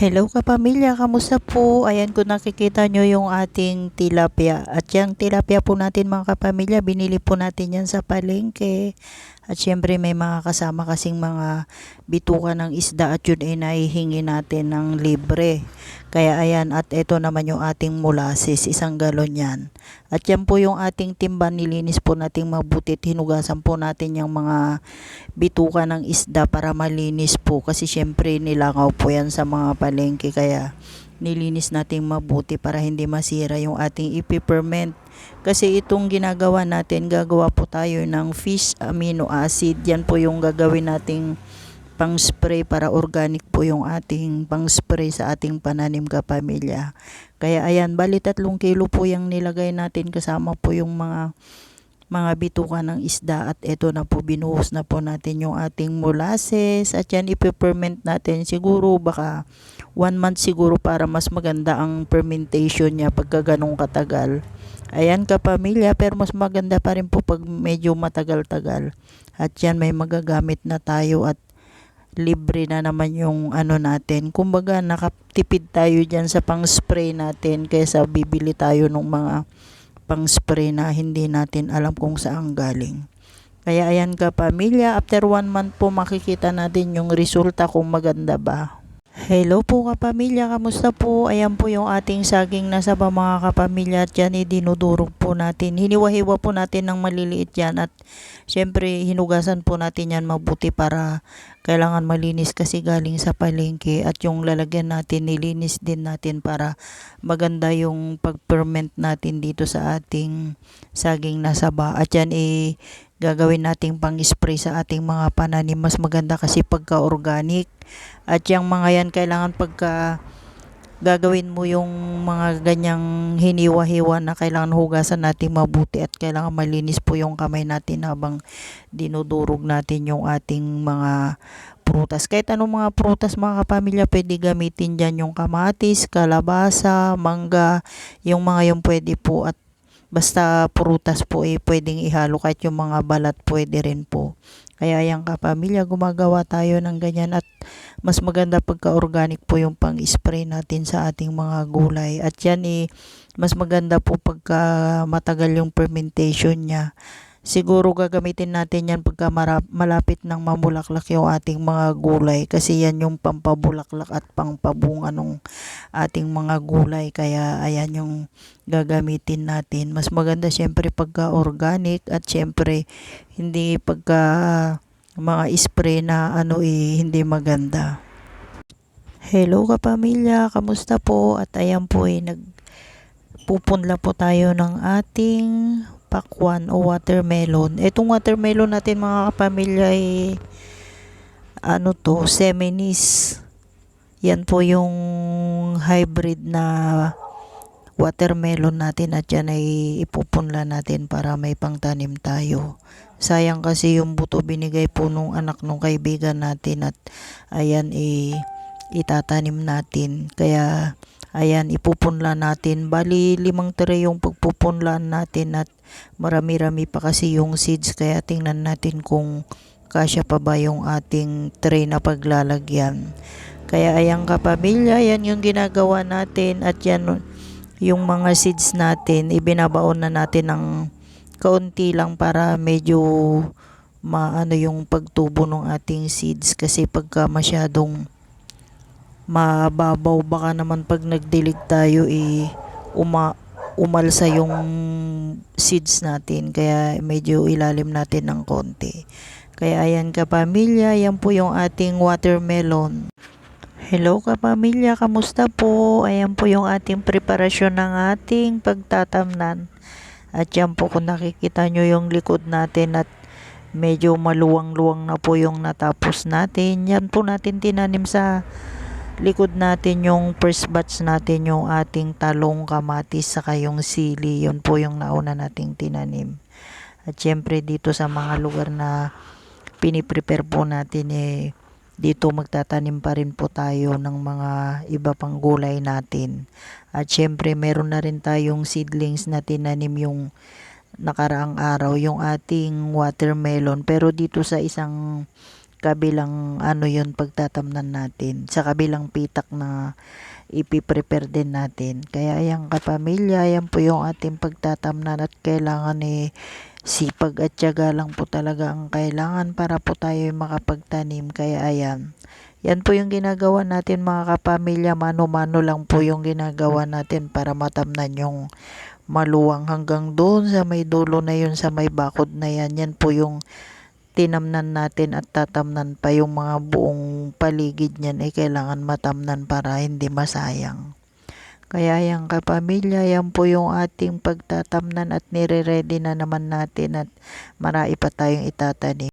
Hello kapamilya, kamusta po? Ayan kung nakikita nyo yung ating tilapia. At yung tilapia po natin mga kapamilya, binili po natin yan sa palengke. At syempre may mga kasama kasing mga bituka ng isda at yun ay nahihingi natin ng libre. Kaya ayan, at ito naman yung ating molasses, 1 galon yan. At yan po yung ating timba, nilinis po nating mabuti. Hinugasan po natin yung mga bituka ng isda para malinis po kasi syempre nilangaw po yan sa mga palengke, kaya nilinis natin mabuti para hindi masira yung ating ipiperment. Kasi itong ginagawa natin, gagawa po tayo ng fish amino acid. Yan po yung gagawin nating pang spray para organic po yung ating pang spray sa ating pananim kapamilya. Kaya ayan, bali 3 kilo po yung nilagay natin, kasama po yung mga bituka ng isda. At eto na po, binuhos na po natin yung ating molasses at yan ipiperment natin siguro baka 1 month siguro para mas maganda ang fermentation niya pagka ganong katagal. Ayan kapamilya, pero mas maganda pa rin po pag medyo matagal-tagal. At yan may magagamit na tayo at libre na naman yung ano natin. Kumbaga nakatipid tayo dyan sa pang spray natin kaysa bibili tayo ng mga pang spray na hindi natin alam kung saan galing. Kaya ayan kapamilya, after 1 month po makikita natin yung resulta kung maganda ba. Hello po kapamilya, kamusta po? Ayan po yung ating saging na saba mga kapamilya, at yan dinudurog po natin. Hiniwa-hiwa po natin ng maliliit yan at syempre hinugasan po natin yan mabuti para kailangan malinis kasi galing sa palengke. At yung lalagyan natin, nilinis din natin para maganda yung pag-ferment natin dito sa ating saging na saba. At yan gagawin nating pang-spray sa ating mga pananim. Mas maganda kasi pagka organic. At yung mga yan, kailangan pagka gagawin mo yung mga ganyang hiniwa-hiwa na kailangan hugasan natin mabuti at kailangan malinis po yung kamay natin habang dinudurog natin yung ating mga prutas. Kahit anong mga prutas mga kapamilya, pwede gamitin dyan yung kamatis, kalabasa, mangga, yung mga yung pwede po. At basta prutas po pwedeng ihalo, kahit yung mga balat pwede rin po. Kaya yung kapamilya, gumagawa tayo ng ganyan at mas maganda pagka organic po yung pang-spray natin sa ating mga gulay. At yan mas maganda po pagka matagal yung fermentation niya. Siguro gagamitin natin yan pagka malapit ng mamulaklak yung ating mga gulay kasi yan yung pampabulaklak at pangpabunga ng ating mga gulay. Kaya ayan yung gagamitin natin. Mas maganda syempre pagka organic at syempre hindi pagka mga spray na hindi maganda. Hello kapamilya, kamusta po? At ayan po nagpupunla po tayo ng ating pakwan o watermelon. Itong watermelon natin mga kapamilya Seminis. Yan po yung hybrid na watermelon natin at yan ay ipupunla natin para may pangtanim tayo. Sayang kasi yung buto binigay po nung anak nung kaibigan natin at ayan itatanim natin. Kaya ayan, ipupunla natin. Bali 5 tray yung pagpupunlaan natin at marami-rami pa kasi yung seeds, kaya tingnan natin kung kasya pa ba yung ating tray na paglalagyan. Kaya ayan kapamilya, yan yung ginagawa natin at yan yung mga seeds natin, ibinabaon na natin ng kaunti lang para medyo maano yung pagtubo ng ating seeds. Kasi pagka masyadong mababaw, baka naman pag nagdilig tayo umalsa yung seeds natin, kaya medyo ilalim natin ng konti. Kaya ayan kapamilya, yan po yung ating watermelon. Hello kapamilya, kamusta po? Ayan po yung ating preparasyon ng ating pagtatamnan. At yan po, kung nakikita nyo yung likod natin at medyo maluwang-luwang na po yung natapos natin. Yan po natin tinanim sa likod natin yung first batch natin, yung ating talong, kamatis, saka yung sili. Yun po yung nauna nating tinanim. At syempre dito sa mga lugar na piniprepare po natin dito magtatanim pa rin po tayo ng mga iba pang gulay natin. At syempre meron na rin tayong seedlings na tinanim yung nakaraang araw, yung ating watermelon. Pero dito sa isang kabilang ano yun pagtatamnan natin, sa kabilang pitak na ipiprepare din natin. Kaya ayan kapamilya, yan po yung ating pagtatamnan at kailangan sipag at tiyaga lang po talaga ang kailangan para po tayo makapagtanim. Kaya ayan, yan po yung ginagawa natin mga kapamilya, mano-mano lang po yung ginagawa natin para matamnan yung maluwang hanggang doon sa may dulo na yun, sa may bakod na yan. Yan po yung tinamnan natin at tatamnan pa yung mga buong paligid niyan kailangan matamnan para hindi masayang. Kaya yan kapamilya, yan po yung ating pagtatamnan at nire-ready na naman natin at marami pa tayong itatanim.